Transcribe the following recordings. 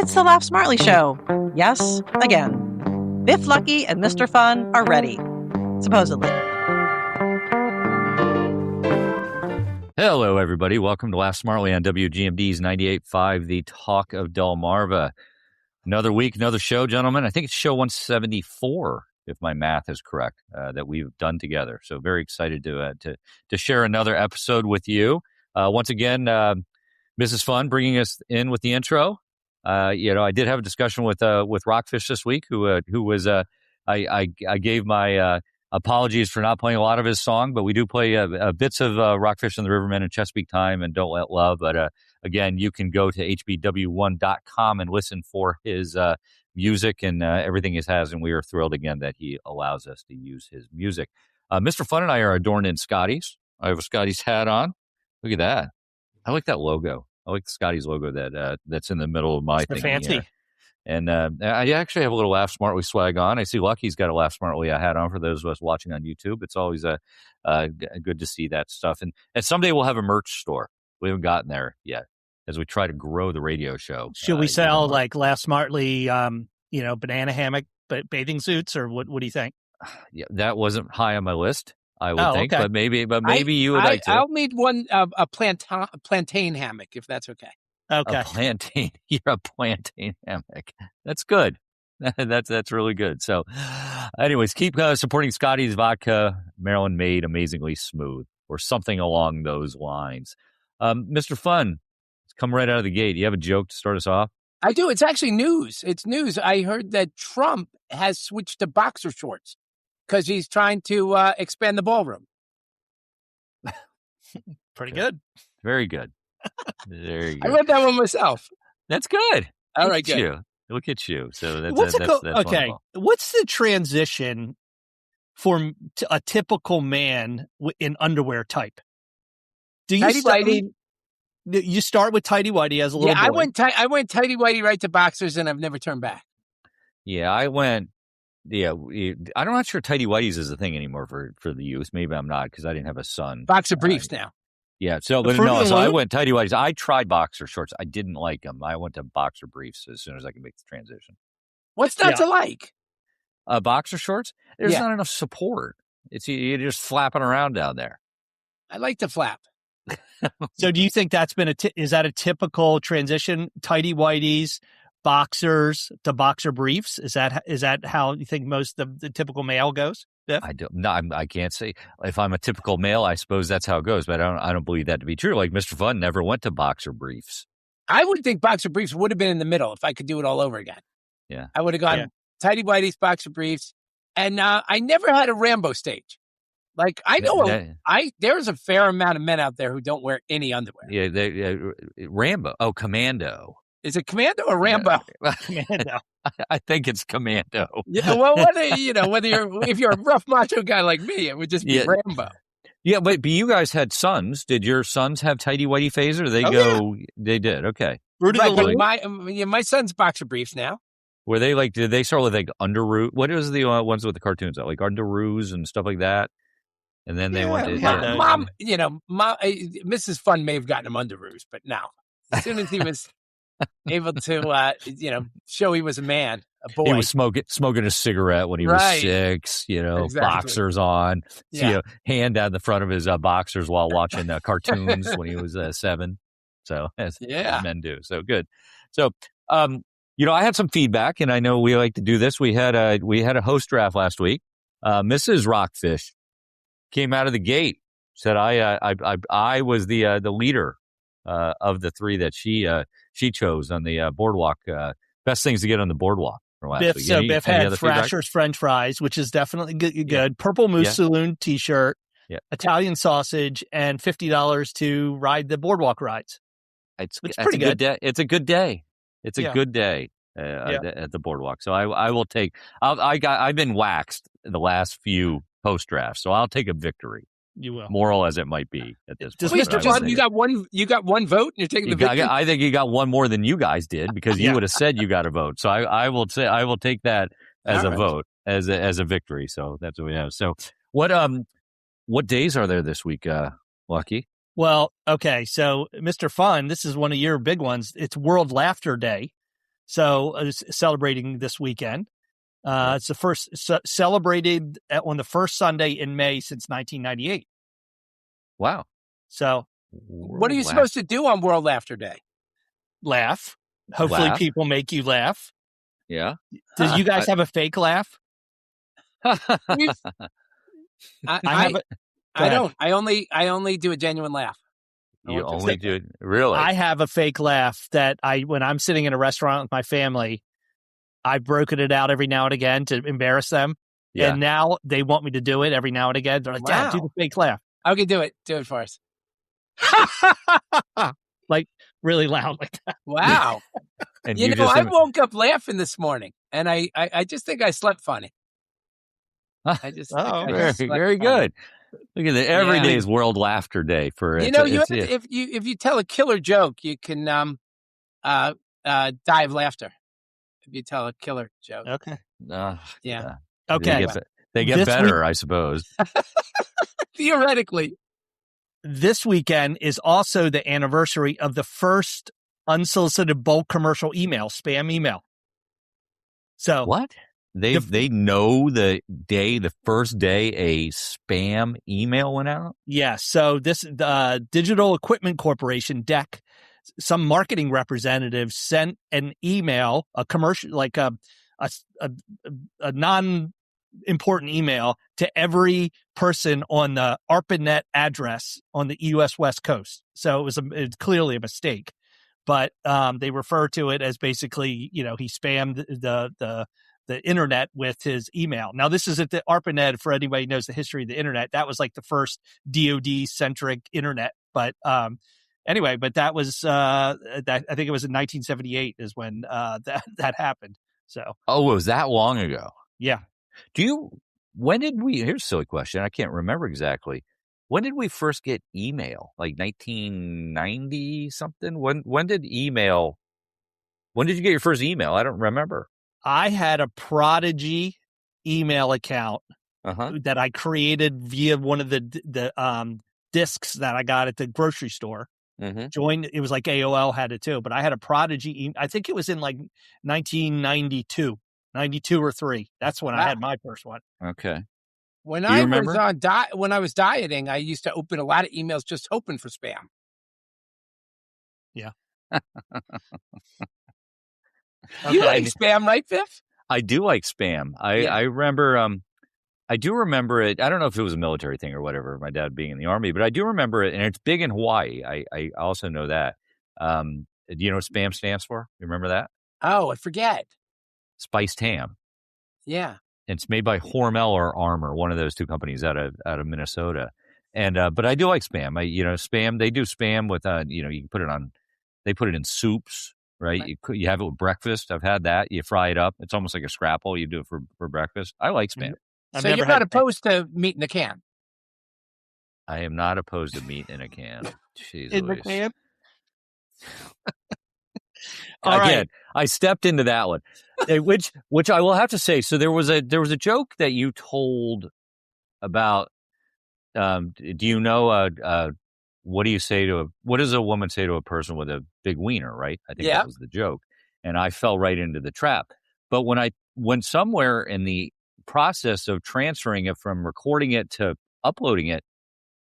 It's the Laugh Smartly Show. Yes, again. Biff Lucky and Mr. Fun are ready. Supposedly. Hello, everybody. Welcome to Laugh Smartly on WGMD's 98.5, the Talk of Delmarva. Another week, another show, gentlemen. I think it's show 174, if my math is correct, that we've done together. So very excited to share another episode with you. Once again, Mrs. Fun bringing us in with the intro. I did have a discussion with Rockfish this week, who was I gave my apologies for not playing a lot of his song, but we do play bits of Rockfish and the Rivermen and Chesapeake Time and Don't Let Love. But again, you can go to hbw1.com and listen for his music and everything he has. And we are thrilled again that he allows us to use his music. Mr. Fun and I are adorned in Scotty's. I have a Scotty's hat on. Look at that. I like that logo. I like the Scotty's logo that's in the middle of my thing. Fancy. Here. And I actually have a little Laugh Smartly swag on. I see Lucky's got a Laugh Smartly hat on for those of us watching on YouTube. It's always good to see that stuff. And someday we'll have a merch store. We haven't gotten there yet as we try to grow the radio show. Should we sell like Laugh Smartly, banana hammock bathing suits, or what do you think? Yeah, that wasn't high on my list, I would think, okay. but maybe you would like to. I'll need one, a plantain hammock, if that's okay. Okay. A plantain. You're a plantain hammock. That's good. That's really good. So anyways, keep supporting Scotty's Vodka, Maryland made, amazingly smooth, or something along those lines. Mr. Fun, let's come right out of the gate. You have a joke to start us off? I do. It's actually news. It's news. I heard that Trump has switched to boxer shorts because he's trying to expand the ballroom. Pretty good. Very good. Very good. I read that one myself. That's good. All right, good. Look at you. So that's okay. wonderful. What's the transition for a typical man in underwear type? Do you you start with tighty whitey as a little boy? I went tighty whitey right to boxers, and I've never turned back. Yeah, I went. Yeah, I'm not sure tighty whities is a thing anymore for the youth. Maybe I'm not because I didn't have a son. Boxer briefs now. Yeah, so I went tighty whities. I tried boxer shorts. I didn't like them. I went to boxer briefs as soon as I could make the transition. What's not to like? Boxer shorts. There's not enough support. You're just flapping around down there. I like to flap. So do you think that's been is that a typical transition? Tighty whities, boxers to boxer briefs? Is that how you think most of the typical male goes? Biff? I can't say. If I'm a typical male, I suppose that's how it goes, but I don't believe that to be true. Like Mr. Fun never went to boxer briefs. I would think boxer briefs would have been in the middle if I could do it all over again. Yeah, I would have gone tighty whities, boxer briefs, and I never had a Rambo stage. Like I know, there's a fair amount of men out there who don't wear any underwear. Yeah, Rambo. Oh, Commando. Is it Commando or Rambo? Commando. I think it's Commando. Yeah, well, if you're a rough macho guy like me, it would just be Rambo. Yeah, but you guys had sons. Did your sons have tighty whitey phase, or they go? Yeah. They did. Okay. Right, my son's boxer briefs now. Were they like? Did they start with like underoos? What was the ones with the cartoons? Like underoos and stuff like that. And then they went to Mom. Mrs. Fun may have gotten him underoos, but now as soon as he was able to, show he was a man, a boy. He was smoking a cigarette when he was 6, exactly. Boxers on, hand down the front of his boxers while watching cartoons when he was 7. So, as men do. So, good. So, I had some feedback, and I know we like to do this. We had a host draft last week. Mrs. Rockfish came out of the gate, said I was the leader of the 3 that she chose on the boardwalk. Best things to get on the boardwalk from last week. So Biff had Thrasher's French fries, which is definitely good. Yeah. Purple Moose Saloon T-shirt, Italian sausage, and $50 to ride the boardwalk rides. It's pretty good. It's a good day. It's a good day at the boardwalk. So I will take. I've been waxed the last few post drafts, so I'll take a victory. You will. Moral as it might be at this point. Mr. Fun, you got one vote, and you're taking the victory? I think you got one more than you guys did because you would have said you got a vote. So I will take that as a vote, as a victory. So that's what we have. So what days are there this week, Lucky? Well, okay. So Mr. Fun, this is one of your big ones. It's World Laughter Day. So it's celebrating this weekend. It's the first celebrated on the first Sunday in May since 1998. Wow. So what are you supposed to do on World Laughter Day? Laugh. Hopefully people make you laugh. Yeah. Do you guys have a fake laugh? I don't. I only do a genuine laugh. You only do it? Really? I have a fake laugh that when I'm sitting in a restaurant with my family, I've broken it out every now and again to embarrass them. Yeah. And now they want me to do it every now and again. They're like, Dad, do the fake laugh. Okay, do it. Do it for us. Like really loud like that. Wow. And I woke up laughing this morning, and I just think I slept funny. I just very good. Look at that. Every day is World Laughter Day for it. If you tell a killer joke, you can die of laughter. If you tell a killer joke. Okay. Yeah. Okay. They get better, I suppose. Theoretically. This weekend is also the anniversary of the first unsolicited bulk commercial email, spam email. So what? They know the first day a spam email went out? Yeah. So the Digital Equipment Corporation, DEC, some marketing representatives sent an email, a commercial, like a non-important email to every person on the ARPANET address on the U.S. West Coast. So it was clearly a mistake, but they refer to it as basically, he spammed the internet with his email. Now, this is at the ARPANET. For anybody who knows the history of the internet, that was like the first DoD-centric internet. But anyway, that was I think it was in 1978 is when that happened. So it was that long ago. Yeah. When did we? Here's a silly question. I can't remember exactly. When did we first get email? Like 1990 something? When did email? When did you get your first email? I don't remember. I had a Prodigy email account that I created via one of the discs that I got at the grocery store. Joined. It was like AOL had it too, but I had a Prodigy. I think it was in like 1992, 92 or 3. That's when I had my first one. Okay. When I was dieting, I used to open a lot of emails just hoping for spam. Yeah. You like spam, right, Biff? I do like spam. I remember. I do remember it. I don't know if it was a military thing or whatever, my dad being in the Army, but I do remember it, and it's big in Hawaii. I also know that. Do you know what spam stands for? You remember that? Oh, I forget. Spiced ham. Yeah. It's made by Hormel or Armour, one of those two companies out of Minnesota. And but I do like spam. Spam. They do spam with you can put it on. They put it in soups. Right. You have it with breakfast. I've had that. You fry it up. It's almost like a scrapple. You do it for breakfast. I like spam. So you're not opposed to meat in a can? I am not opposed to meat in a can. Jeez, in the can? Again, right. I stepped into that one, which I will have to say. So there was a joke that you told about. Do you know? What does a woman say to a person with a big wiener? Right? I think that was the joke, and I fell right into the trap. But when somewhere in the process of transferring it from recording it to uploading it,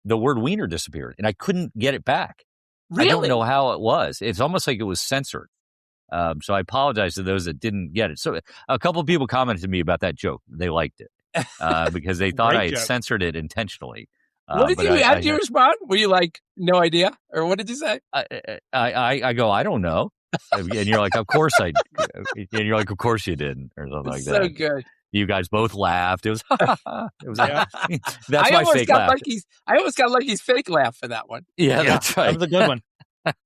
the word wiener disappeared, and I couldn't get it back. Really? I don't know how it was. It's almost like it was censored. So I apologize to those that didn't get it. So a couple of people commented to me about that joke. They liked it because they thought I had censored it intentionally. What did you? How did you respond? Were you like, no idea, or what did you say? I go, I don't know, and you're like, of course I, and you're like, of course you didn't, or something like that. So good. You guys both laughed. It was, that's my fake laugh. I almost got Lucky's fake laugh for that one. Yeah, that's right. That was a good one.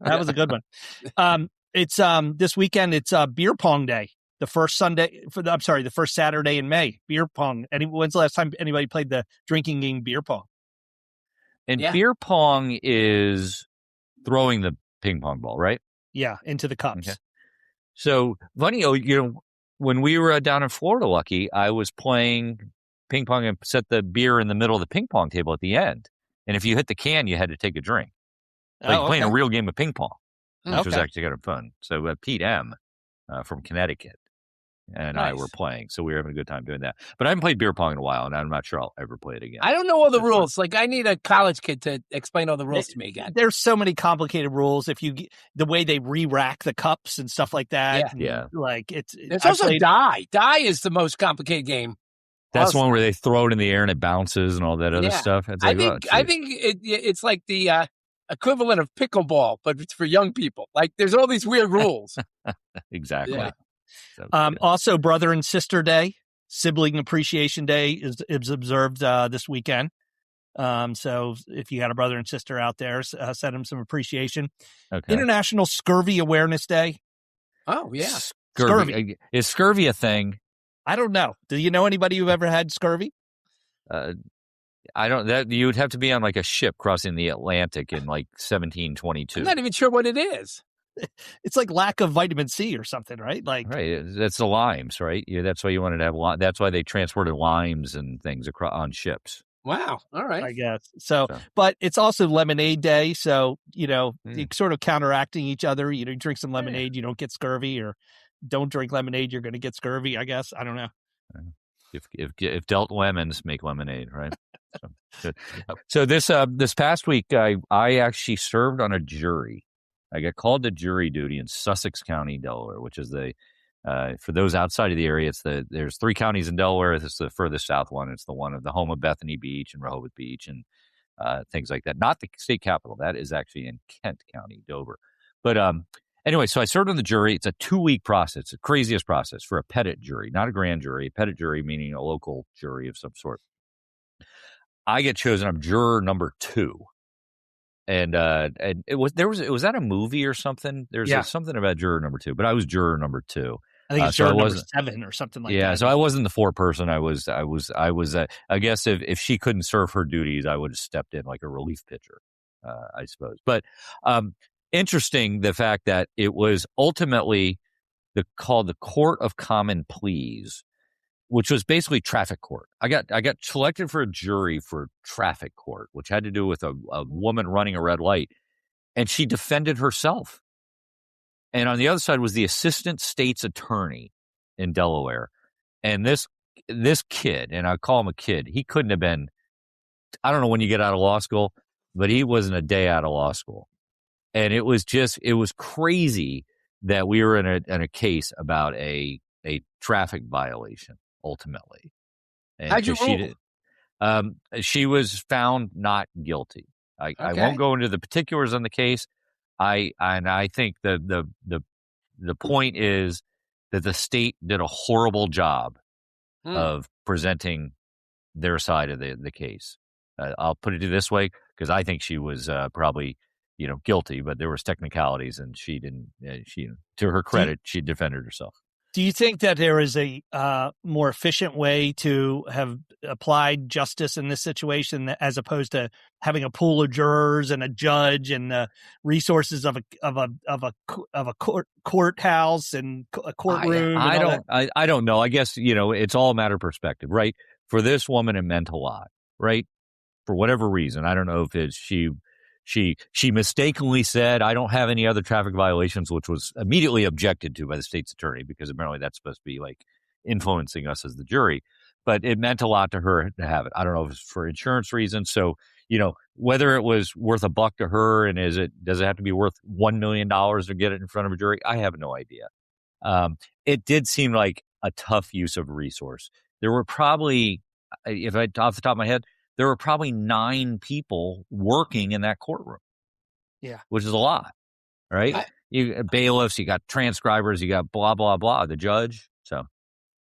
That was a good one. It's this weekend. It's beer pong day. The first the first Saturday in May. Beer pong. When's the last time anybody played the drinking game beer pong? And beer pong is throwing the ping pong ball, right? Yeah, into the cups. Okay. So funny, when we were down in Florida, Lucky, I was playing ping pong and set the beer in the middle of the ping pong table at the end. And if you hit the can, you had to take a drink. Like playing a real game of ping pong, which was actually kind of fun. So Pete M. from Connecticut. And Nice. I were playing, so we were having a good time doing that. But I haven't played beer pong in a while, and I'm not sure I'll ever play it again. I don't know all the rules. Like, I need a college kid to explain all the rules to me again. There's so many complicated rules. If you the way they re-rack the cups and stuff like that. Yeah. Like There's also die. Die is the most complicated game. That's one where they throw it in the air and it bounces and all that other stuff. It's like, I think it's like the equivalent of pickleball, but it's for young people. Like, there's all these weird rules. Exactly. Yeah. So, also, Brother and Sister Day, Sibling Appreciation Day is observed this weekend. So if you had a brother and sister out there, send them some appreciation. Okay. International Scurvy Awareness Day. Oh, yeah. Scurvy. Is scurvy a thing? I don't know. Do you know anybody who ever had scurvy? I don't. That you would have to be on like a ship crossing the Atlantic in like 1722. I'm not even sure what it is. It's like lack of vitamin C or something, right? Like, right. That's the limes, right? Yeah, that's why you wanted to have. That's why they transported limes and things across on ships. Wow. All right. I guess so. But it's also Lemonade Day, so you're sort of counteracting each other. You drink some lemonade, you don't get scurvy, or don't drink lemonade, you're going to get scurvy. I guess I don't know. If dealt lemons, make lemonade, right? So this past week, I actually served on a jury. I got called to jury duty in Sussex County, Delaware, which is for those outside of the area, there's 3 counties in Delaware. This is the furthest south one. It's the one of the home of Bethany Beach and Rehoboth Beach and things like that. Not the state capital. That is actually in Kent County, Dover. But anyway, so I served on the jury. It's a 2-week process. It's the craziest process for a petit jury, not a grand jury. A petit jury meaning a local jury of some sort. I get chosen. I'm juror number 2. And it was that a movie or something? There's something about juror number 2, but I was juror number 2. I think it's juror number 7 or something like that. Yeah, so I wasn't the 4th person. I was. I guess if she couldn't serve her duties, I would have stepped in like a relief pitcher, I suppose. But interesting the fact that it was ultimately called the Court of Common Pleas, which was basically traffic court. I got selected for a jury for traffic court, which had to do with a woman running a red light, and she defended herself. And on the other side was the assistant state's attorney in Delaware. And this kid, and I call him a kid, he couldn't have been, I don't know when you get out of law school, but he wasn't a day out of law school. And it was crazy that we were in a case about a traffic violation. Ultimately, and how'd you rule? She was found not guilty. I won't go into the particulars on the case. I think the point is that the state did a horrible job of presenting their side of the case. I'll put it this way, because I think she was probably guilty, but there was technicalities, and she didn't. She, to her credit, she defended herself. Do you think that there is a more efficient way to have applied justice in this situation, as opposed to having a pool of jurors and a judge and the resources of a courthouse and a courtroom? I don't know. I guess it's all a matter of perspective, right? For this woman, it meant a lot, right? For whatever reason, I don't know if it's She mistakenly said, I don't have any other traffic violations, which was immediately objected to by the state's attorney, because apparently that's supposed to be like influencing us as the jury. But it meant a lot to her to have it. I don't know if it's for insurance reasons. So, whether it was worth $1 to her, and does it have to be worth $1 million to get it in front of a jury? I have no idea. It did seem like a tough use of resource. There were probably, off the top of my head, there were probably 9 people working in that courtroom. Yeah. Which is a lot, right? You got bailiffs, you got transcribers, you got blah, blah, blah, the judge. So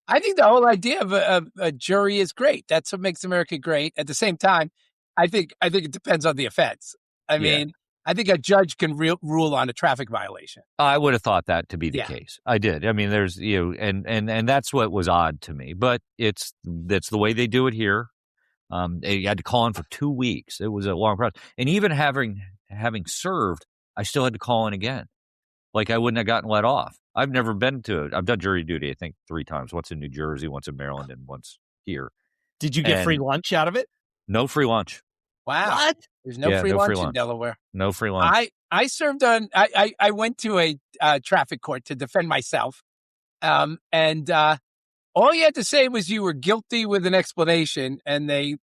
I think the whole idea of a jury is great. That's what makes America great. At the same time, I think it depends on the offense. I mean, I think a judge can rule on a traffic violation. I would have thought that to be the case. I did. I mean, there's, and that's what was odd to me, but that's the way they do it here. They had to call in for 2 weeks. It was a long process. And even having served, I still had to call in again. Like I wouldn't have gotten let off. I've never been to it. I've done jury duty, I think, 3 times. Once in New Jersey, once in Maryland, and once here. Did you get free lunch out of it? No free lunch. Wow. What? There's no free lunch in Delaware. No free lunch. I served on, I went to a traffic court to defend myself. And all you had to say was you were guilty with an explanation, and they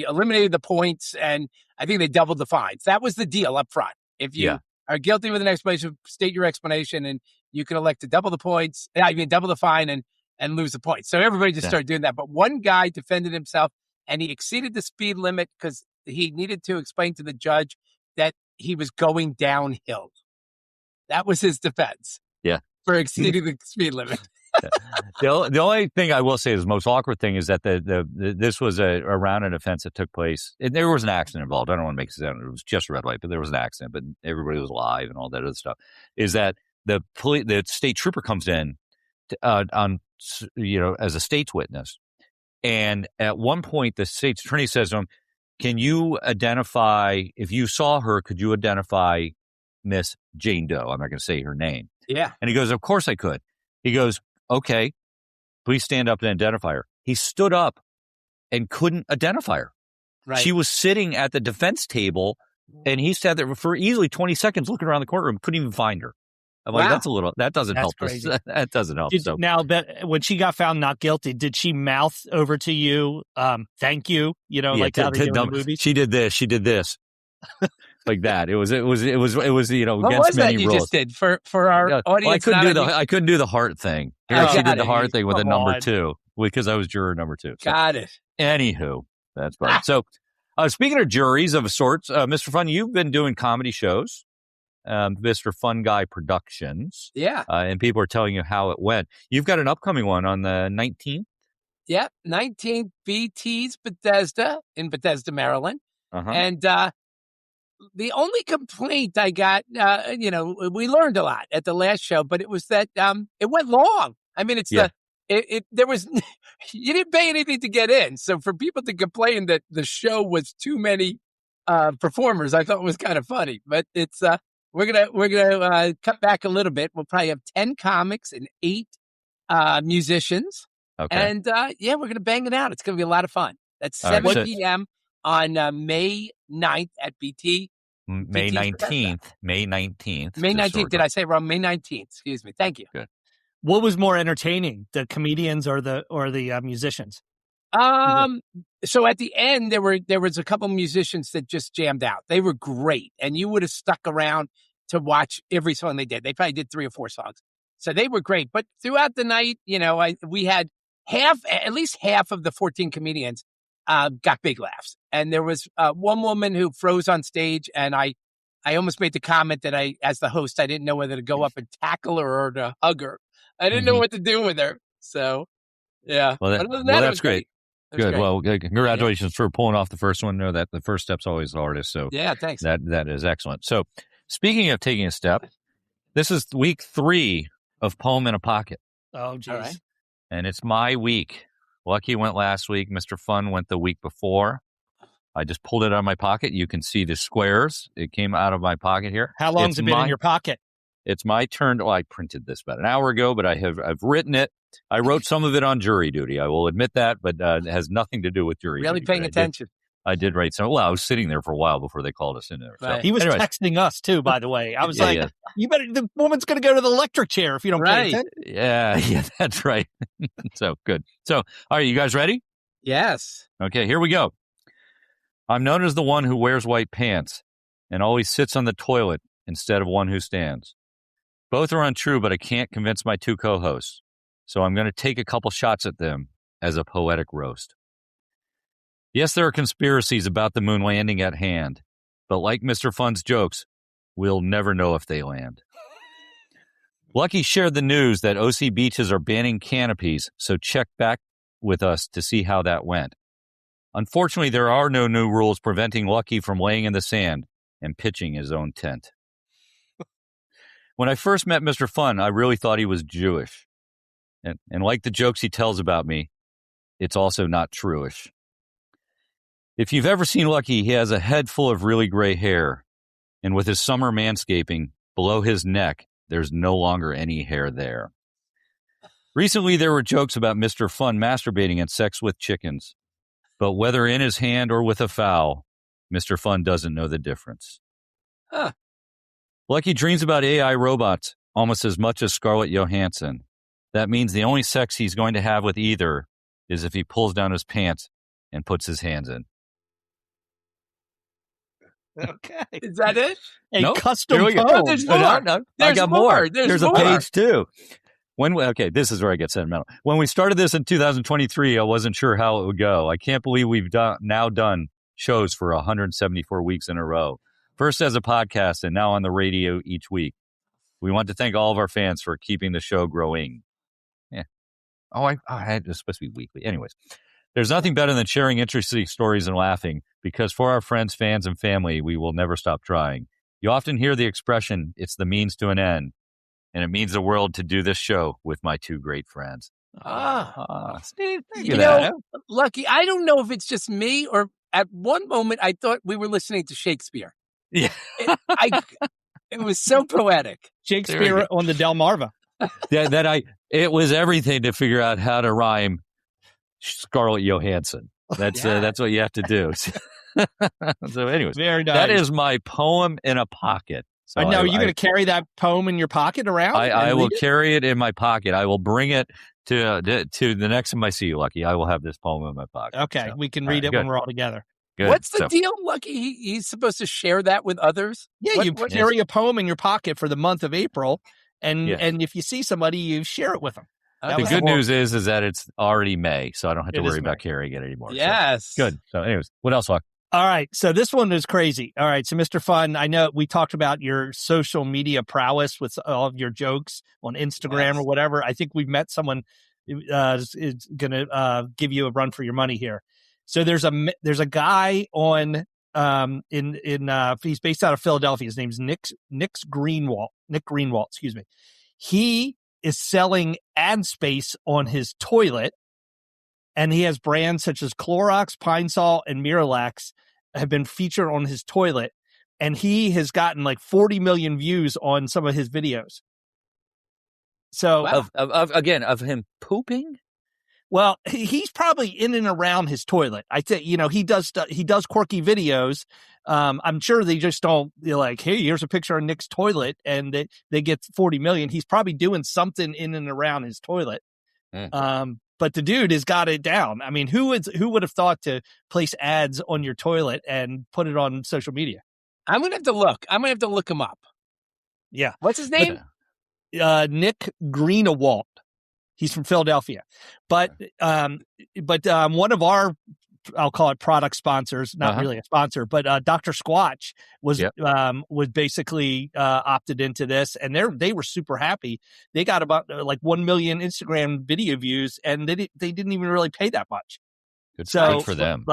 eliminated the points, and I think they doubled the fines. That was the deal up front. If you are guilty with an explanation, state your explanation, and you can elect to double the points. Double the fine and lose the points. So everybody just started doing that. But one guy defended himself, and he exceeded the speed limit because he needed to explain to the judge that he was going downhill. That was his defense. Yeah. For exceeding the speed limit. The only thing I will say is the most awkward thing is that this was around an offense that took place. There was an accident involved. I don't want to make it sound it was just a red light, but there was an accident. But everybody was alive and all that other stuff. Is that the state trooper comes in as a state's witness, and at one point the state's attorney says to him, "Can you identify if you saw her? Could you identify Miss Jane Doe?" I'm not going to say her name. Yeah, and he goes, "Of course I could." He goes, "Okay, please stand up and identify her." He stood up and couldn't identify her. Right. She was sitting at the defense table, and he sat there for easily 20 seconds looking around the courtroom, couldn't even find her. I'm like, that doesn't help us. That doesn't help. Now, when she got found not guilty, did she mouth over to you, thank you, like how they do in the movies? She did this. Like that. It was what against was many that you rules. Just did for our audience? Well, I couldn't do the heart thing. She did the heart thing with a number 2 because I was juror number 2. So, got it. Anywho, that's fine. So, speaking of juries of sorts, Mr. Fun, you've been doing comedy shows, Mr. Fun Guy Productions. Yeah. And people are telling you how it went. You've got an upcoming one on the 19th. Yeah, 19th, BT's Bethesda in Bethesda, Maryland. Uh-huh. And the only complaint I got, we learned a lot at the last show, but it was that it went long. I mean, there was, you didn't pay anything to get in. So for people to complain that the show was too many performers, I thought was kind of funny. But it's we're gonna cut back a little bit. We'll probably have 10 comics and 8 musicians. Okay. And we're gonna bang it out. It's gonna be a lot of fun. That's 7 p.m. on May 9th at BT. May 19th. May 19th. May 19th. Did I say wrong? May 19th. Excuse me. Thank you. Good. What was more entertaining, the comedians or the musicians? So at the end, there was a couple musicians that just jammed out. They were great, and you would have stuck around to watch every song they did. They probably did 3 or 4 songs, so they were great. But throughout the night, we had at least half of the 14 comedians got big laughs, and there was one woman who froze on stage, and I almost made the comment that as the host, I didn't know whether to go up and tackle her or to hug her. I didn't know what to do with her. So, yeah. Well, that's great. Good. Well, congratulations for pulling off the first one. Know that the first step's always the hardest. So yeah, thanks. That is excellent. So speaking of taking a step, this is week 3 of Poem in a Pocket. Oh, geez. Right. And it's my week. Lucky went last week. Mr. Fun went the week before. I just pulled it out of my pocket. You can see the squares. It came out of my pocket here. How long's it been in your pocket? It's my turn. Well, I printed this about an hour ago, but I've written it. I wrote some of it on jury duty. I will admit that, but it has nothing to do with jury really duty. Paying attention. I did write some. Well, I was sitting there for a while before they called us in there. Right. So, he was texting us too, by the way. I was you better, the woman's going to go to the electric chair if you don't pay attention. Yeah, that's right. So good. So, all right, you guys ready? Yes. Okay, here we go. I'm known as the one who wears white pants and always sits on the toilet instead of one who stands. Both are untrue, but I can't convince my 2 co-hosts. So I'm going to take a couple shots at them as a poetic roast. Yes, there are conspiracies about the moon landing at hand, but like Mr. Fun's jokes, we'll never know if they land. Lucky shared the news that OC beaches are banning canopies, so check back with us to see how that went. Unfortunately, there are no new rules preventing Lucky from laying in the sand and pitching his own tent. When I first met Mr. Fun, I really thought he was Jewish. And like the jokes he tells about me, it's also not true-ish. If you've ever seen Lucky, he has a head full of really gray hair. And with his summer manscaping, below his neck, there's no longer any hair there. Recently, there were jokes about Mr. Fun masturbating and sex with chickens. But whether in his hand or with a fowl, Mr. Fun doesn't know the difference. Huh. Lucky dreams about AI robots almost as much as Scarlett Johansson. That means the only sex he's going to have with either is if he pulls down his pants and puts his hands in. Okay. Is that it? A Nope. custom Here we go. poem. There's more. I There's got more. more. There's a more. page 2. Okay, this is where I get sentimental. When we started this in 2023, I wasn't sure how it would go. I can't believe we've now done shows for 174 weeks in a row. First as a podcast and now on the radio each week. We want to thank all of our fans for keeping the show growing. Yeah. I had it was supposed to be weekly. Anyways, there's nothing better than sharing interesting stories and laughing, because for our friends, fans, and family, we will never stop trying. You often hear the expression, it's the means to an end. And it means the world to do this show with my 2 great friends. Steve, you know, Lucky, I don't know if it's just me or at one moment I thought we were listening to Shakespeare. Yeah. It was so poetic. Shakespeare on the Delmarva. It was everything to figure out how to rhyme Scarlett Johansson. That's what you have to do. So anyways, very nice. That is my poem in a pocket. So I know. Are you going to carry that poem in your pocket around? I will carry it in my pocket. I will bring it to the next time I see you, Lucky. I will have this poem in my pocket. Okay, so, we can read it when we're all together. Good. What's the deal, Lucky? He's supposed to share that with others? Yeah, you carry a poem in your pocket for the month of April, and if you see somebody, you share it with them. The good news is that it's already May, so I don't have to worry about carrying it anymore. Yes. So, good. So anyways, what else, Luck? All right. So this one is crazy. All right. So Mr. Fun, I know we talked about your social media prowess with all of your jokes on Instagram or whatever. I think we've met someone is going to give you a run for your money here. So there's a guy on he's based out of Philadelphia. His name's Nick Greenwald, excuse me. He is selling ad space on his toilet. And he has brands such as Clorox, Pine Sol, and Miralax have been featured on his toilet. And he has gotten like 40 million views on some of his videos. So of him pooping? Well, he's probably in and around his toilet. I think, he does quirky videos. I'm sure they just don't, they're like, hey, here's a picture of Nick's toilet, and they get 40 million. He's probably doing something in and around his toilet. But the dude has got it down. I mean, who would have thought to place ads on your toilet and put it on social media? I'm going to have to look. I'm going to have to look him up. Yeah. What's his name? Nick Greenwald. He's from Philadelphia. But one of our, I'll call it product sponsors, not really a sponsor, but Dr. Squatch was basically opted into this, and they were super happy. They got about 1 million Instagram video views, and they didn't even really pay that much. Good for them.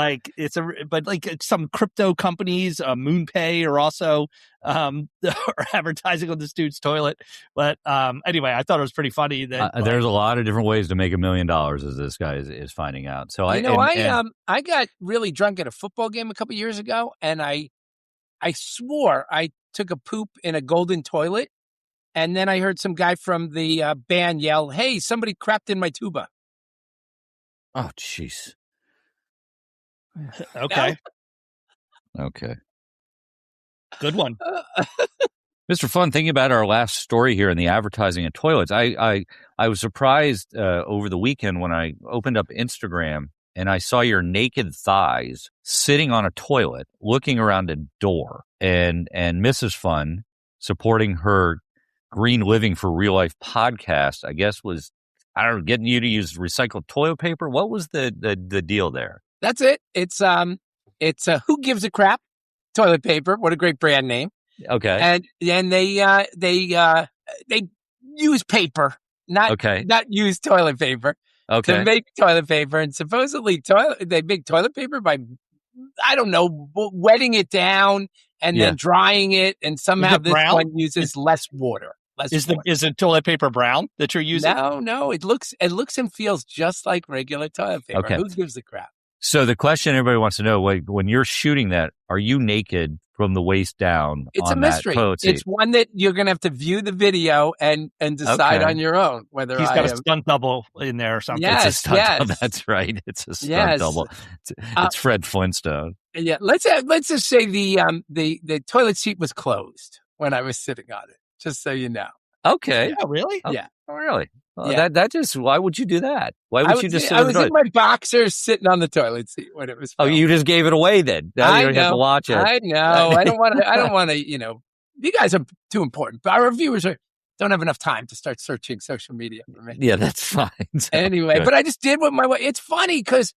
Some crypto companies, MoonPay, are also are advertising on this dude's toilet. But anyway, I thought it was pretty funny that there's a lot of different ways to make $1 million, as this guy is finding out. So I got really drunk at a football game a couple years ago, and I swore I took a poop in a golden toilet, and then I heard some guy from the band yell, "Hey, somebody crapped in my tuba." Oh, jeez. Okay. Okay. Good one. Mr. Fun, thinking about our last story here in the advertising and toilets, I was surprised over the weekend when I opened up Instagram and I saw your naked thighs sitting on a toilet, looking around a door, and Mrs. Fun supporting her Green Living for Real Life podcast, I guess was, I don't know, getting you to use recycled toilet paper. What was the deal there? That's it. It's Who Gives a Crap toilet paper. What a great brand name. Okay. And they use paper, not use toilet paper to make toilet paper. And supposedly they make toilet paper by, I don't know, wetting it down and then drying it. And somehow this one uses less water. Is the toilet paper brown that you're using? No. It looks and feels just like regular toilet paper. Okay. Who gives a crap? So the question everybody wants to know, when you're shooting that, are you naked from the waist down? It's a mystery. It's one that you're going to have to view the video and decide on your own whether he's got a stunt double in there or something. Yes, it's a stunt double. That's right. It's a stunt double. It's Fred Flintstone. Yeah. Let's just say the toilet seat was closed when I was sitting on it. Just so you know. Okay. Yeah. Really? Yeah. Oh, really? That just, why would you do that? Why would you just sit I on was the in toilet? my boxers sitting on the toilet seat when it was Oh, filmed. you just gave it away then. Now you don't have to watch it. I know. I don't want to, you guys are too important. But our viewers don't have enough time to start searching social media for me. Yeah, that's fine. So, anyway, good. but I just did what my wife. It's funny because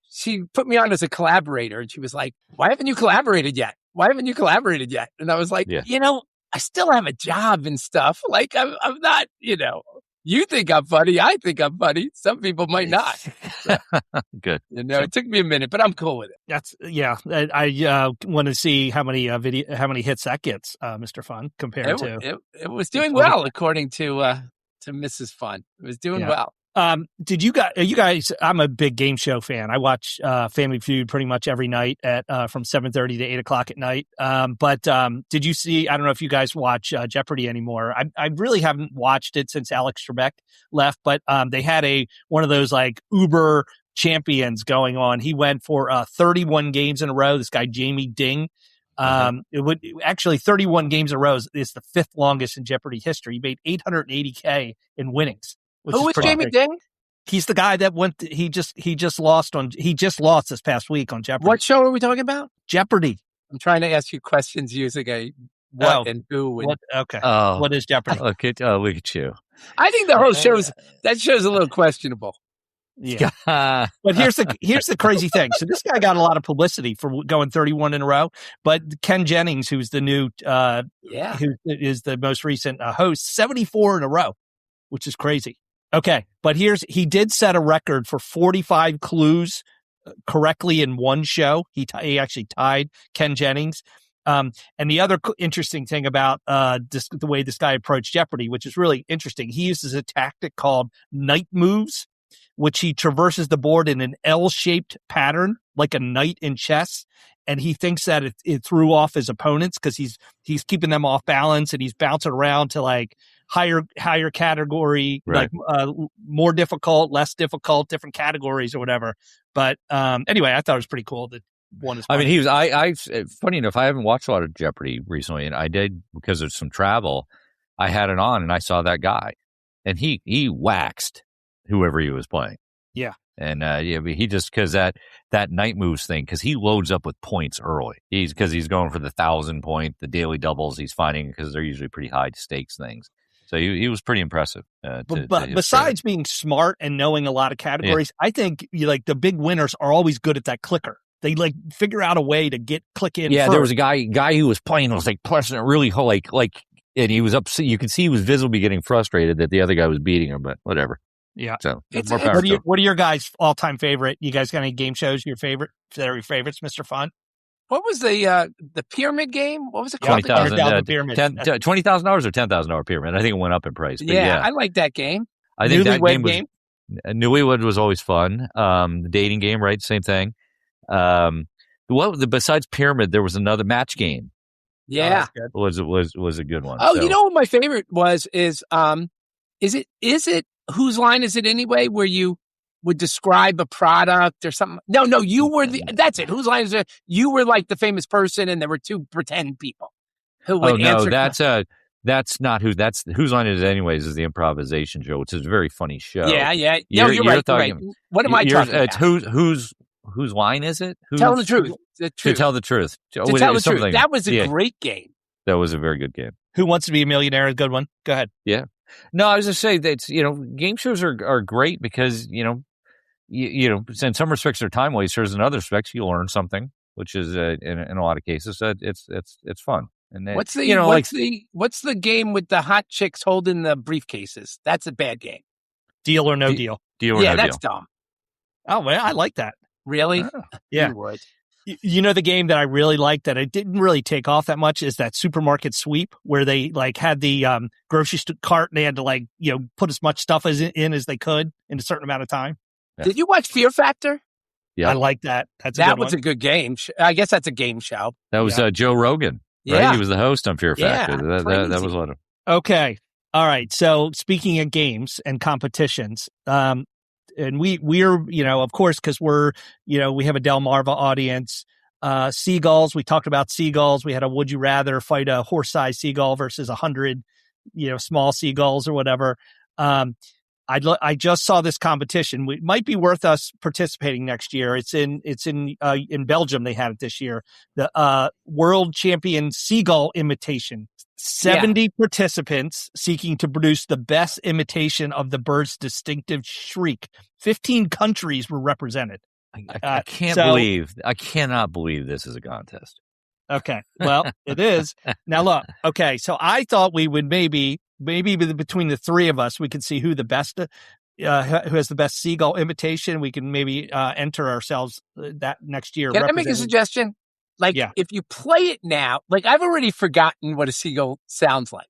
she put me on as a collaborator and she was like, why haven't you collaborated yet? And I was like, I still have a job and stuff. Like I'm not, you think I'm funny. I think I'm funny. Some people might not. So, good. It took me a minute, but I'm cool with it. I want to see how many hits that gets, Mr. Fun, compared to. It was doing well, according to Mrs. Fun. It was doing well. Did you guys, I'm a big game show fan. I watch Family Feud pretty much every night at from 7:30 to 8 o'clock at night. But did you see, I don't know if you guys watch Jeopardy anymore. I really haven't watched it since Alex Trebek left, but they had one of those like Uber champions going on. He went for 31 games in a row. This guy, Jamie Ding. It would actually 31 games in a row is the fifth longest in Jeopardy history. He made $880K in winnings. Who was Jamie Ding? He's the guy that went. He just lost this past week on Jeopardy. What show are we talking about? Jeopardy. I'm trying to ask you questions using a what and who. And, okay. What is Jeopardy? Look at you. I think the whole show's a little questionable. Yeah. But here's the crazy thing. So this guy got a lot of publicity for going 31 in a row, but Ken Jennings, who's the new who is the most recent host, 74 in a row, which is crazy. Okay, but he did set a record for 45 clues correctly in one show. He actually tied Ken Jennings. And the other interesting thing about the way this guy approached Jeopardy, which is really interesting, he uses a tactic called knight moves, which he traverses the board in an L-shaped pattern, like a knight in chess. And he thinks that it threw off his opponents because he's keeping them off balance and he's bouncing around to like higher category, right. Like more difficult, less difficult, different categories or whatever. But anyway, I thought it was pretty cool that one is. I mean, funny enough, I haven't watched a lot of Jeopardy recently, and I did because of some travel. I had it on and I saw that guy, and he waxed whoever he was playing. Yeah. And he just, because that night moves thing, because he loads up with points early. He's going for the 1,000 point, the daily doubles he's finding, because they're usually pretty high stakes things. So he was pretty impressive. But besides being smart and knowing a lot of categories, I think the big winners are always good at that clicker. They like figure out a way to click in. Yeah, first. there was a guy who was playing, was like pressing it really like, and he was upset. You could see he was visibly getting frustrated that the other guy was beating him, but whatever. Yeah. So what are your guys' all-time favorite? You guys got any game shows? Your favorites, Mr. Fun? What was the pyramid game? What was it called? $20,000 $20,000 or $10,000 pyramid. I think it went up in price. But yeah, I like that game. I think that game was Newlywed was always fun. The dating game, right? Same thing. Besides pyramid, there was another match game. Yeah, was a good one. Oh, so. You know what my favorite is it Whose Line Is It Anyway? Where you would describe a product or something. No, you were that's it. Whose line is it? You were like the famous person, and there were two pretend people who would answer. That's not that's Whose Line Is It Anyways is the improvisation show, which is a very funny show. Yeah. You're right. What am I talking about? It's whose line is it? Tell the truth. To tell the truth. To tell the truth. That was a great game. That was a very good game. Who Wants to Be a Millionaire? A good one. Go ahead. Yeah. No, I was just saying that game shows are great because in some respects they're time wasters, in other respects you learn something, which is in a lot of cases it's fun. And what's the game with the hot chicks holding the briefcases? That's a bad game. Deal or No Deal. Deal or No Deal. Yeah, that's dumb. Oh well, I like that. Really? Oh, yeah. You would. The game that I really liked that it didn't really take off that much is that supermarket sweep where they like had the grocery cart and they had to put as much stuff in as they could in a certain amount of time. Yeah. Did you watch Fear Factor? Yeah, I like that. That was a good game. I guess that's a game show. That was Joe Rogan. Right? Yeah, he was the host on Fear Factor. That was one of them. Okay, all right. So speaking of games and competitions, and we're of course, because we're we have a Delmarva audience. Seagulls. We talked about seagulls. We had a Would You Rather fight a horse-sized seagull versus 100 small seagulls or whatever. I just saw this competition. It might be worth us participating next year. It's in Belgium. They had it this year. The World Champion Seagull imitation. 70 participants seeking to produce the best imitation of the bird's distinctive shriek. 15 countries were represented. I cannot believe this is a contest. Okay. Well, it is. Now look, okay. So I thought we would maybe between the three of us, we could see who the best, who has the best seagull imitation. We can maybe enter ourselves that next year. Can I make a suggestion? Like, if you play it now, like I've already forgotten what a seagull sounds like.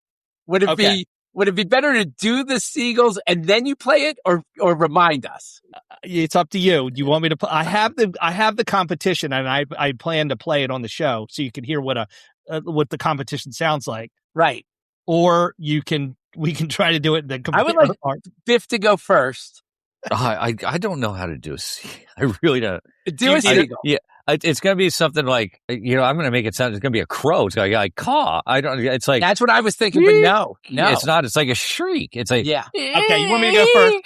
Would it be better to do the seagulls and then you play it, or remind us? It's up to you. Do you want me to? I have the competition, and I plan to play it on the show so you can hear what the competition sounds like. Right. Or we can try to do it. Then I would like Biff to go first. I don't know how to do a seagull. I really don't. Do a seagull. Yeah. It's going to be something like, I'm going to make it sound, it's going to be a crow. It's like caw. It's like. That's what I was thinking, but no. It's not. It's like a shriek. It's like. Yeah. Okay, you want me to go first?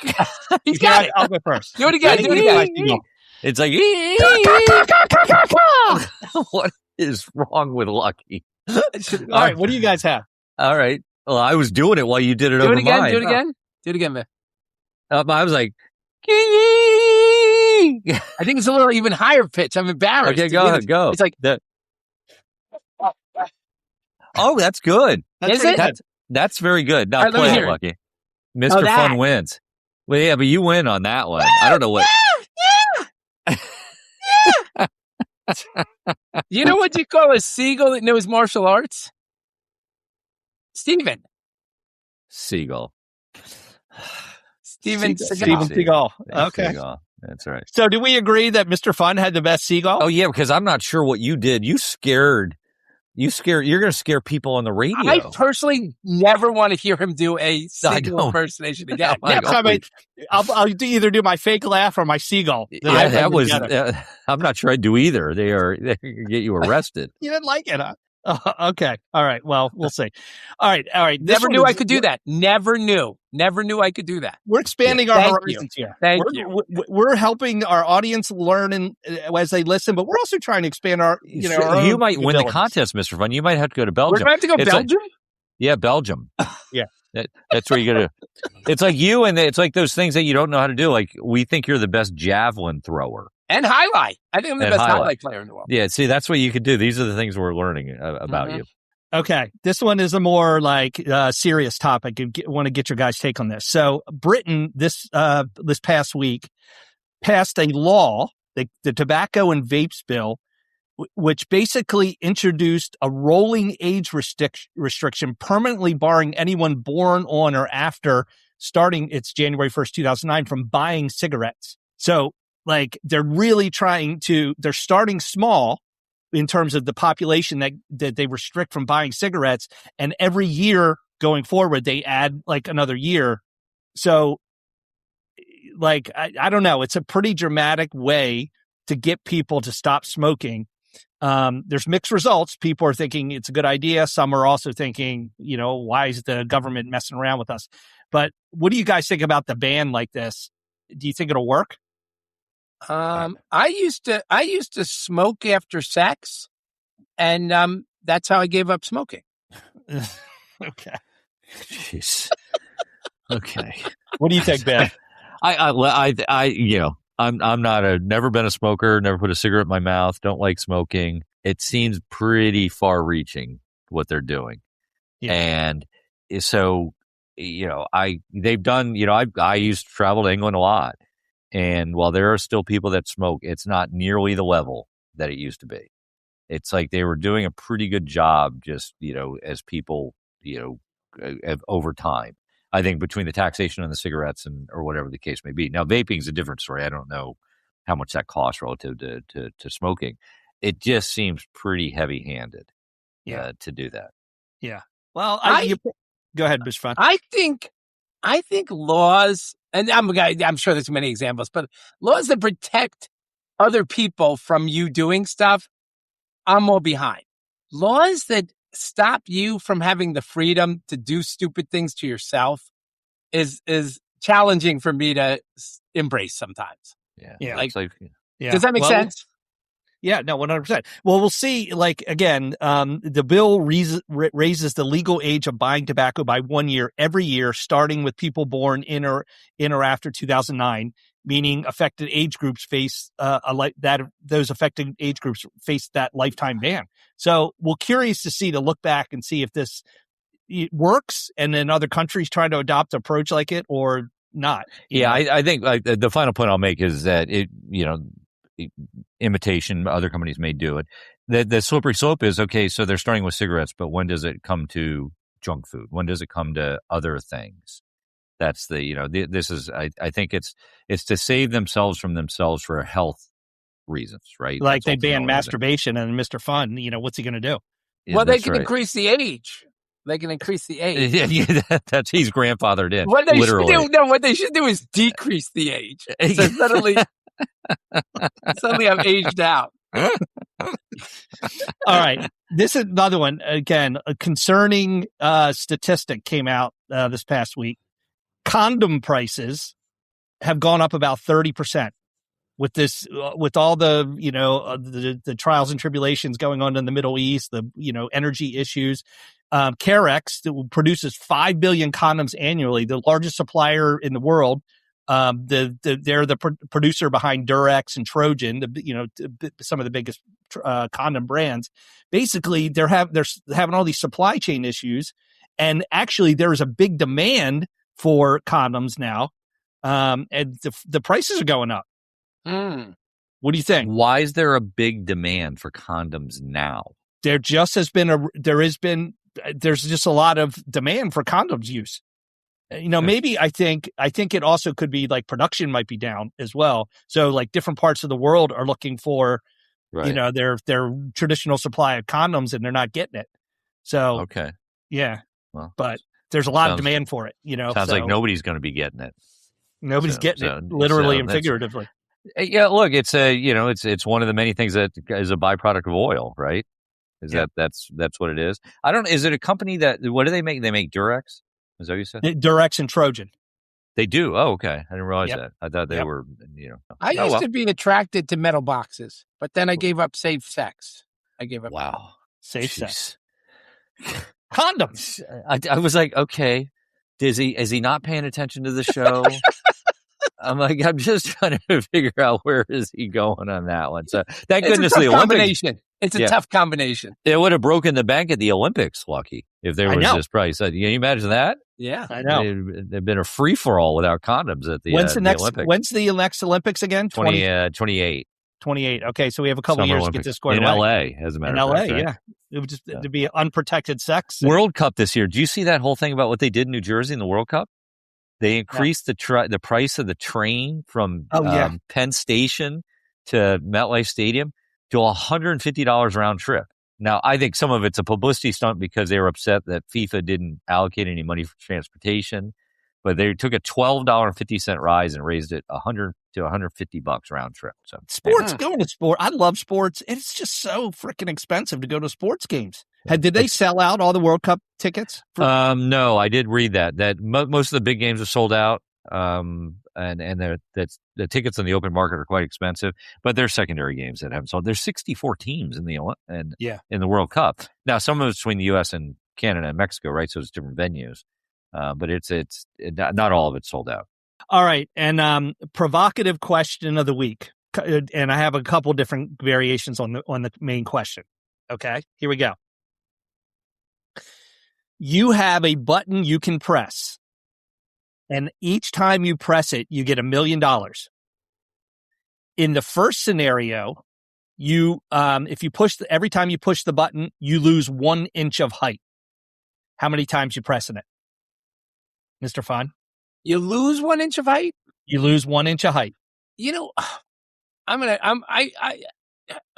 He's got it. I'll go first. Do it again. It's like. What is wrong with Lucky? All right, what do you guys have? All right. Well, I was doing it while you did it do over it again, mine. Do it again, man. I was like. I think it's a little even higher pitch. I'm embarrassed. Okay, go ahead. Go. It's like that. Oh, that's good. Is it? That's very good. Now play it, Lucky. Mr. Fun wins. Well, yeah, but you win on that one. I don't know what. Yeah. You know what you call a seagull that knows martial arts? Steven. Seagull. Steven Seagull. Okay. Seagull. That's right. So do we agree that Mr. Fun had the best seagull? Oh, yeah, because I'm not sure what you did. You're going to scare people on the radio. I personally never want to hear him do a seagull impersonation again. I'll either do my fake laugh or my seagull. I'm not sure I'd do either. They can get you arrested. You didn't like it, huh? Okay. All right. Well, we'll see. All right. Never knew I could do that. Never knew I could do that. We're expanding our horizons here. Thank you. We're helping our audience learn as they listen, but we're also trying to expand our, you might win the contest, Mr. Fun. You might have to go to Belgium. We're going to have to go Belgium? Yeah, Belgium. Yeah. That's where you got to. It's like you, and it's like those things that you don't know how to do. Like, we think you're the best javelin thrower. And highlight. I think I'm the best highlight player in the world. Yeah, see, that's what you could do. These are the things we're learning about you. Okay, this one is a more serious topic. I want to get your guys' take on this. So, Britain this past week passed a law, the Tobacco and Vapes Bill, which basically introduced a rolling age restriction, permanently barring anyone born on or after it's January 1st, 2009, from buying cigarettes. So, they're really they're starting small in terms of the population that they restrict from buying cigarettes. And every year going forward, they add another year. So I don't know. It's a pretty dramatic way to get people to stop smoking. There's mixed results. People are thinking it's a good idea. Some are also thinking, why is the government messing around with us? But what do you guys think about the ban like this? Do you think it'll work? I used to smoke after sex, and that's how I gave up smoking. Okay. Jeez. Okay. What do you think, Ben? I'm never been a smoker, never put a cigarette in my mouth, don't like smoking. It seems pretty far reaching what they're doing. Yeah. And so, they've done, I used to travel to England a lot. And while there are still people that smoke, it's not nearly the level that it used to be. It's like they were doing a pretty good job just, as people, over time. I think between the taxation on the cigarettes or whatever the case may be. Now, vaping is a different story. I don't know how much that costs relative to smoking. It just seems pretty heavy-handed to do that. Yeah. Well, go ahead, Mr. Fun. I think laws, and I'm sure there's many examples, but laws that protect other people from you doing stuff, I'm all behind. Laws that stop you from having the freedom to do stupid things to yourself, is challenging for me to embrace sometimes. Yeah. Like, Yeah. does that make sense? Yeah, no, 100%. Well, we'll see. Like, again, the bill raises the legal age of buying tobacco by 1 year every year, starting with people born in or after 2009, meaning affected age groups face those affected age groups face that lifetime ban. So we're curious to look back and see if this works, and then other countries try to adopt an approach like it or not. I think like the final point I'll make is that imitation, other companies may do it. The slippery slope is, okay, so they're starting with cigarettes, but when does it come to junk food? When does it come to other things? That's this is, I think it's to save themselves from themselves for health reasons, right? Like they ban masturbation and Mr. Fun, what's he going to do? Yeah, well, they can increase the age. They can increase the age. Yeah, that's he's grandfathered in. What they literally. should do, what they should do is decrease the age. So suddenly I'm aged out. All right. This is another one. Again, a concerning statistic came out this past week. Condom prices have gone up about 30% with this, with all the, the trials and tribulations going on in the Middle East, the, energy issues. Carex produces 5 billion condoms annually, the largest supplier in the world. They're the producer behind Durex and Trojan, some of the biggest condom brands. Basically, they're having all these supply chain issues, and actually there is a big demand for condoms now, and the prices are going up. What do you think? Why is there a big demand for condoms now? There's just a lot of demand for condoms use. Maybe I think it also could be like production might be down as well. So like different parts of the world are looking for, their traditional supply of condoms, and they're not getting it. So, okay. Yeah. Well, but there's a lot of demand for it, Sounds like nobody's going to be getting it. Nobody's getting it, literally and figuratively. Yeah, look, it's it's one of the many things that is a byproduct of oil, right? That's what it is. Is it a company what do they make? They make Durex? Is that what you said? Durex and Trojan. They do? Oh, okay. I didn't realize that. I thought they were, I used to be attracted to metal boxes, but then I gave up safe sex. Wow. Safe sex. Condoms. I was like, okay, is he not paying attention to the show? I'm just trying to figure out where is he going on that one. So thank goodness the Olympics. It's a tough combination. It would have broken the bank at the Olympics, Lucky, if there was this price. Can you imagine that? Yeah, I know. It'd been a free for all without condoms at the Olympics. When's the next Olympics again? 28. 28. Okay, so we have a couple Summer years Olympics. to get this squared in away. LA, as a matter of fact. In LA, right? Yeah. It would just to be unprotected sex. World Cup this year. Do you see that whole thing about what they did in New Jersey in the World Cup? They increased the price of the train from Penn Station to MetLife Stadium to $150 round trip. Now, I think some of it's a publicity stunt because they were upset that FIFA didn't allocate any money for transportation, but they took a $12.50 rise and raised it $100 to $150 round trip. So going to sport. I love sports. It's just so freaking expensive to go to sports games. Did they sell out all the World Cup tickets? No, I did read that most of the big games are sold out. And the tickets on the open market are quite expensive, but there's secondary games that haven't sold. There's 64 teams in the World Cup. Now, some of it's between the U.S. and Canada and Mexico, right? So it's different venues, but it's not all of it's sold out. All right, and provocative question of the week, and I have a couple different variations on the main question. Okay, here we go. You have a button you can press, and each time you press it, you get $1 million. In the first scenario, every time you push the button, you lose 1 inch of height. How many times you pressing it, Mr. Fun? You lose 1 inch of height. You lose 1 inch of height. I'm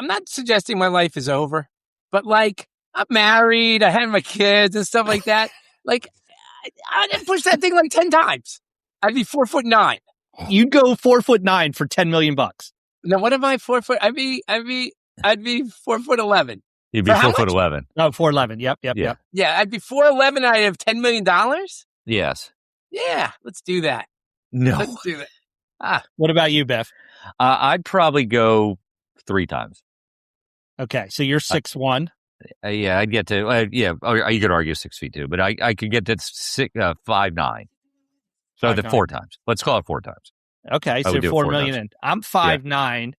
not suggesting my life is over, but like I'm married, I had my kids and stuff like that. Like I didn't push that thing like 10 times. I'd be 4'9". You'd go 4'9" for $10 million. Now what am I 4 foot? I'd be 4'11". You'd be 4'11". No, 4'11". Yep. Yeah, I'd be 4'11". I'd have $10 million. Yes. Yeah, let's do that. No. Let's do that. What about you, Biff? I'd probably go 3 times. Okay, so you're 6'1". Yeah, I'd get to, you could argue 6 feet too, but I could get to 5'9". So 4 times. Let's call it 4 times. Okay, so 4 million in. I'm 5'9".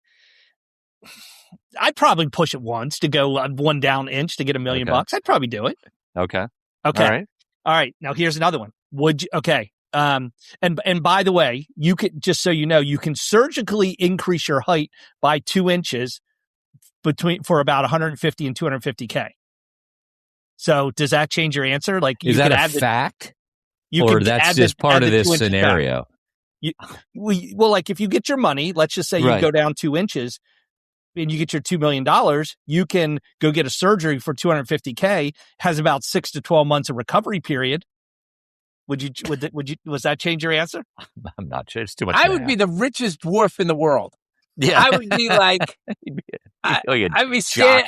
I'd probably push it once to go 1 down inch to get $1 million bucks. I'd probably do it. Okay. Okay. All right. Now here's another one. Would you? Okay. And by the way, you could, just so you know, you can surgically increase your height by 2 inches for about 150 and 250K. So does that change your answer? Like, is that a fact? Or that's just part of this scenario? Well, like if you get your money, let's just say you go down 2 inches and you get your $2 million, you can go get a surgery for 250K, has about 6 to 12 months of recovery period. Was that change your answer? I'm not sure. It's too much. I would be the richest dwarf in the work. Yeah. I would be like, I'd be scared.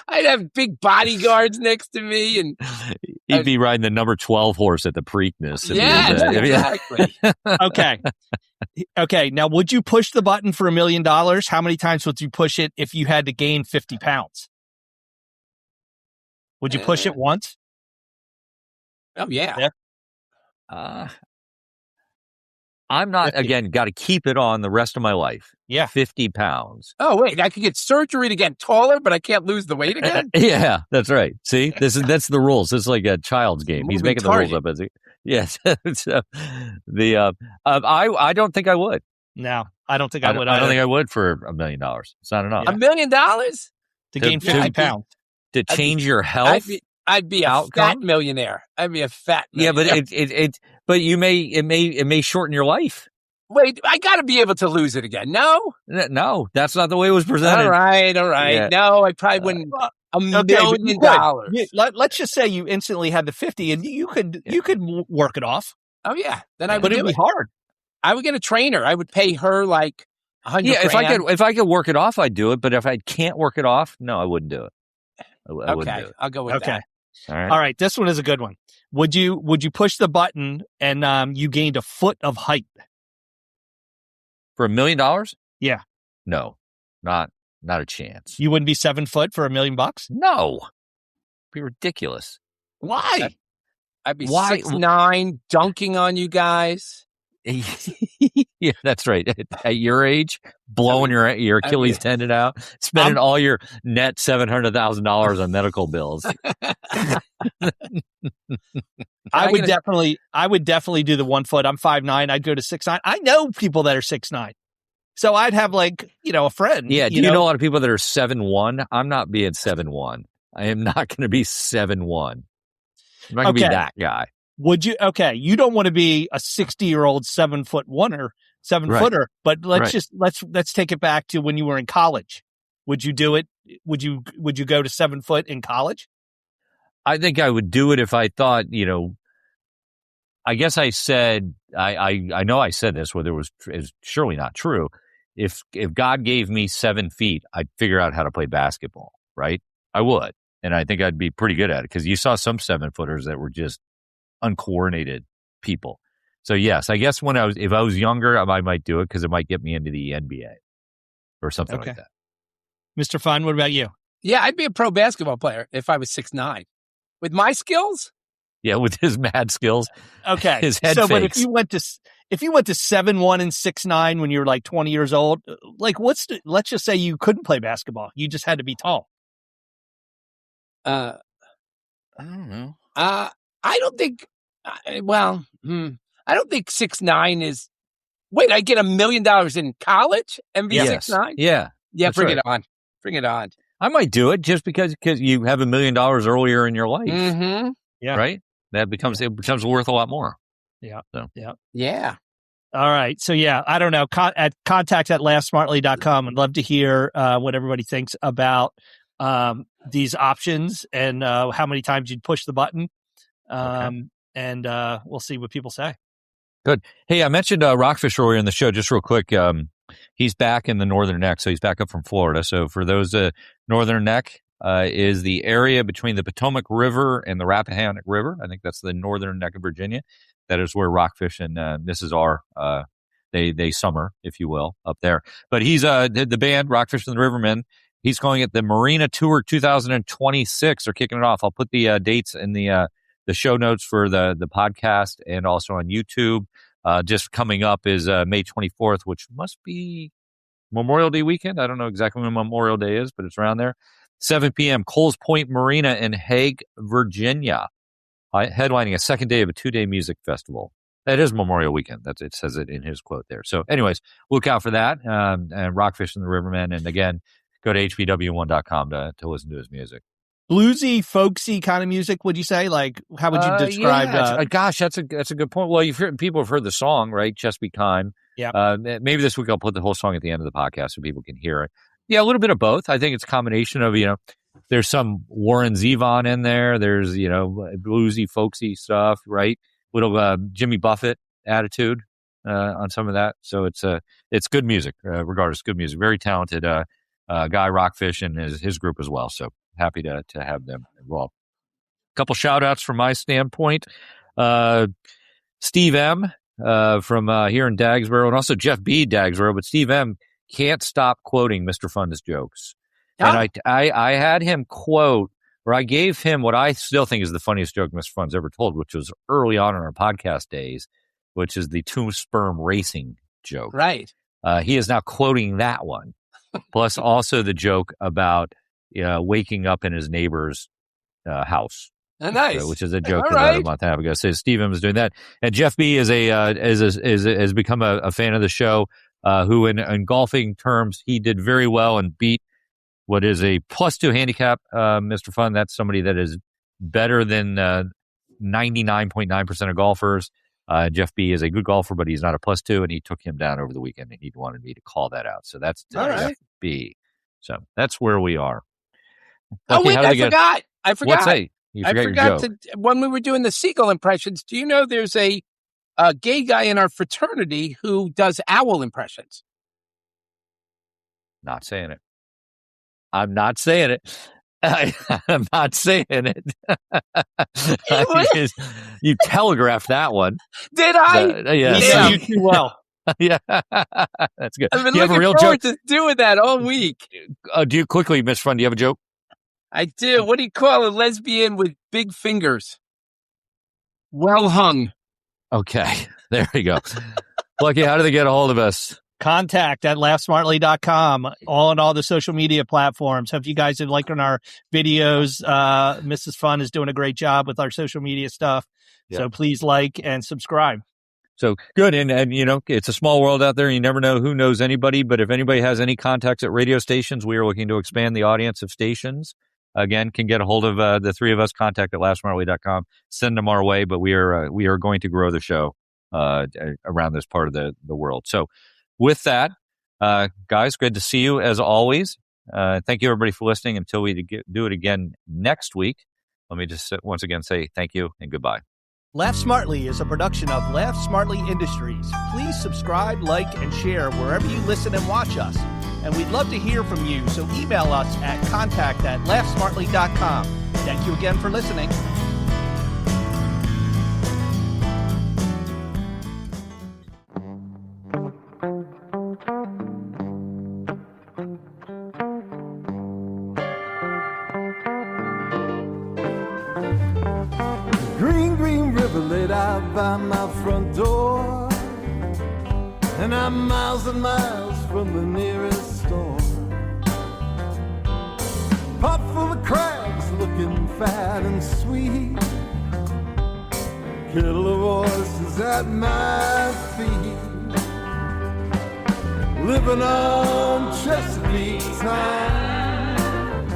I'd have big bodyguards next to me, and he'd be riding the number 12 horse at the Preakness. Exactly. Okay. Now, would you push the button for $1 million? How many times would you push it if you had to gain 50 pounds? Would you push it once? Oh yeah. I'm not, 50. Again, got to keep it on the rest of my life. Yeah. 50 pounds. Oh, wait, I could get surgery to get taller, but I can't lose the weight again? Yeah, that's right. See, that's the rules. It's like a child's game. He's making the rules up as he. Yes. So, I don't think I would. No, I don't think I would. I don't think I would for $1 million. It's not enough. $1 million? To gain 50 pounds. To change your health? I'd be a fat millionaire. I'd be a fat millionaire. Yeah, but it may shorten your life. Wait, I got to be able to lose it again. No, that's not the way it was presented. All right. Yeah. No, I probably wouldn't. $1 million. Let's just say you instantly had the 50, and you could work it off. Oh yeah, then I would. But it'd be hard. I would get a trainer. I would pay her like $100,000. Yeah, if I could work it off, I'd do it. But if I can't work it off, no, I wouldn't do it. I wouldn't do it. I'll go with that. All right. This one is a good one. Would you push the button and you gained a foot of height for $1 million? Yeah. No, not a chance. You wouldn't be 7 foot for $1 million? No, it'd be ridiculous. Why? I'd be 6'9", dunking on you guys. Yeah, that's right. At your age, blowing your Achilles tendon out, spending all your net $700,000 on medical bills. I would definitely do the 1 foot. I'm 5'9". I'd go to 6'9". I know people that are 6'9", so I'd have a friend. Yeah. Do you know a lot of people that are 7'1"? I'm not being 7'1". I am not going to be 7'1". I'm not going to be that guy. Would you? Okay, you don't want to be a 60-year-old 7 foot footer, but let's take it back to when you were in college. Would you do it? Would you go to 7 foot in college? I think I would do it if I thought, I guess I said, I know I said this, whether it is surely not true. If God gave me 7 feet, I'd figure out how to play basketball, right? I would. And I think I'd be pretty good at it because you saw some 7-footers that were just uncoordinated people. So yes, I guess if I was younger, I might do it because it might get me into the NBA or something like that. Mr. Fun, what about you? Yeah, I'd be a pro basketball player if I was 6'9". With my skills? Yeah, with his mad skills. Okay. His head fakes. But if you went to 7'1" and 6'9" when you were like 20 years old, let's just say you couldn't play basketball. You just had to be tall. I don't know. I don't think. I don't think 6'9" is. Wait, I get $1 million in college and be 6'9"? Yeah. Bring it on. Bring it on. I might do it just because you have $1 million earlier in your life. Mm-hmm. Yeah. Right. It becomes worth a lot more. Yeah. So. Yeah. All right. So I don't know. At contact@laughsmartly.com. I'd love to hear what everybody thinks about these options and how many times you'd push the button. And we'll see what people say. Good. Hey, I mentioned Rockfish earlier in the show. Just real quick, he's back in the Northern Neck, so he's back up from Florida. So for those Northern Neck, is the area between the Potomac River and the Rappahannock River. I think that's the northern neck of Virginia. That is where Rockfish and Mrs. R, they summer, if you will, up there. But he's the band, Rockfish and the Rivermen. He's calling it the Marina Tour 2026. They're kicking it off. I'll put the dates in the show notes for the podcast and also on YouTube. Just coming up is May 24th, which must be Memorial Day weekend. I don't know exactly when Memorial Day is, but it's around there. 7 p.m., Coles Point Marina in Hague, Virginia. Headlining a second day of a 2-day music festival. It is Memorial Weekend. It says it in his quote there. So anyways, look out for that. And Rockfish and the Rivermen. And again, go to hbw1.com to listen to his music. Bluesy, folksy kind of music, would you say? Like, how would you describe? Gosh, that's a good point. Well, people have heard the song, right? Just Be Kind. Yeah. Maybe this week I'll put the whole song at the end of the podcast so people can hear it. Yeah, a little bit of both. I think it's a combination of, there's some Warren Zevon in there. There's, bluesy, folksy stuff, right? Little Jimmy Buffett attitude on some of that. So it's good music, regardless, good music. Very talented guy, Rockfish, and his group as well. So happy to have them involved. A couple shout outs from my standpoint. Steve M from here in Dagsboro, and also Jeff B. Dagsboro, but Steve M. can't stop quoting Mr. Fun's jokes. And I had him quote, or I gave him what I still think is the funniest joke Mr. Fun's ever told, which was early on in our podcast days, which is the two sperm racing joke. Right. He is now quoting that one, plus also the joke about waking up in his neighbor's house. Nice. Which is a joke that I had a month and a half ago. So Steve M was doing that, and Jeff B is has become a fan of the show. Who in golfing terms he did very well and beat what is a +2 handicap, Mr. Fun. That's somebody that is better than 99.9% of golfers. Jeff B is a good golfer, but he's not a +2, and he took him down over the weekend, and he wanted me to call that out. So that's Jeff B. So that's where we are. Oh, wait, I forgot. What's that? You forgot your joke. When we were doing the seagull impressions, do you know there's a gay guy in our fraternity who does owl impressions? Not saying it. I'm not saying it. I'm not saying it. You telegraphed that one. Did I? Yeah. You too well. Yeah. That's good. I've been looking forward to doing that all week. Do you quickly, Miss Fun, do you have a joke? I do. What do you call a lesbian with big fingers? Well hung. Okay. There you go. Lucky, how do they get a hold of us? Contact at laughsmartly.com on all the social media platforms. Hope you guys have liked our videos. Mrs. Fun is doing a great job with our social media stuff. Yeah. So please like and subscribe. So good. And it's a small world out there. You never know who knows anybody. But if anybody has any contacts at radio stations, we are looking to expand the audience of stations. Again, can get a hold of the three of us. Contact at laughsmartly.com. Send them our way. But we are going to grow the show around this part of the world. So with that, guys, good to see you as always. Thank you, everybody, for listening. Until we do it again next week, let me just once again say thank you and goodbye. Laugh Smartly is a production of Laugh Smartly Industries. Please subscribe, like, and share wherever you listen and watch us. And we'd love to hear from you, so email us at contact@laughsmartly.com. Thank you again for listening. By my front door, and I'm miles and miles from the nearest store. Pot full of crabs looking fat and sweet, kettle of oysters at my feet, living on Chesapeake time.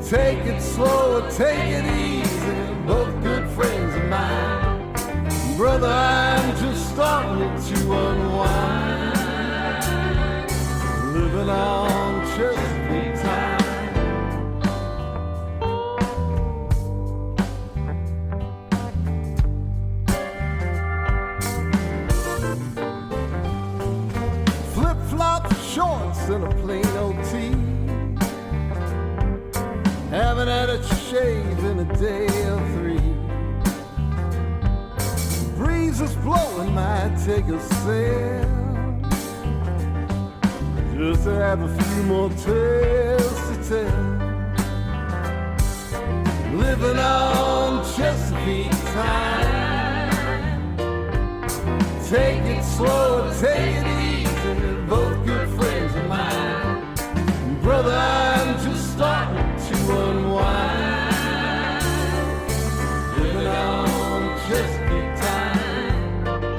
Take it slow or take it easy, both good friends of mine. Brother, I'm just starting to unwind, living on Chesapeake time. Flip-flops, shorts, and a plain old tee. day or three. Breeze is blowing, might take a sail, just to have a few more tales to tell. Living on Chesapeake time. Take it slow, take it easy, both good friends of mine. Brother, I'm just starting to unwind. Living on Chesapeake time.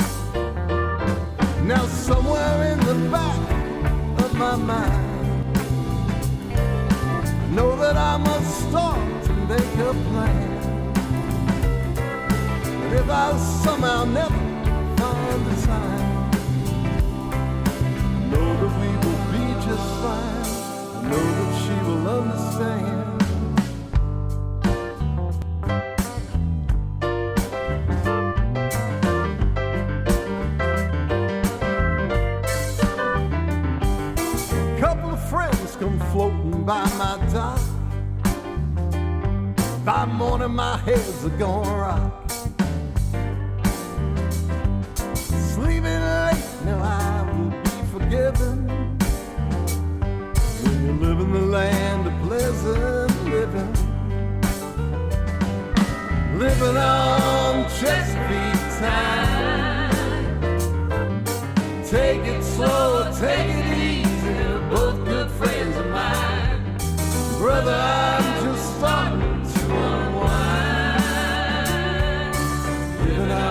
Now somewhere in the back of my mind, know that I must start to make a plan. But if I somehow never find the time, know that we will be just fine. Know that she will understand. Couple of friends come floating by my dock. By morning my head's a gonna rock. Sleeping late, now I will be forgiven. You live in the land of pleasant living. Living on Chesapeake time. Take it slow, take it easy, both good friends of mine. Brother, I'm just starting to unwind. Living on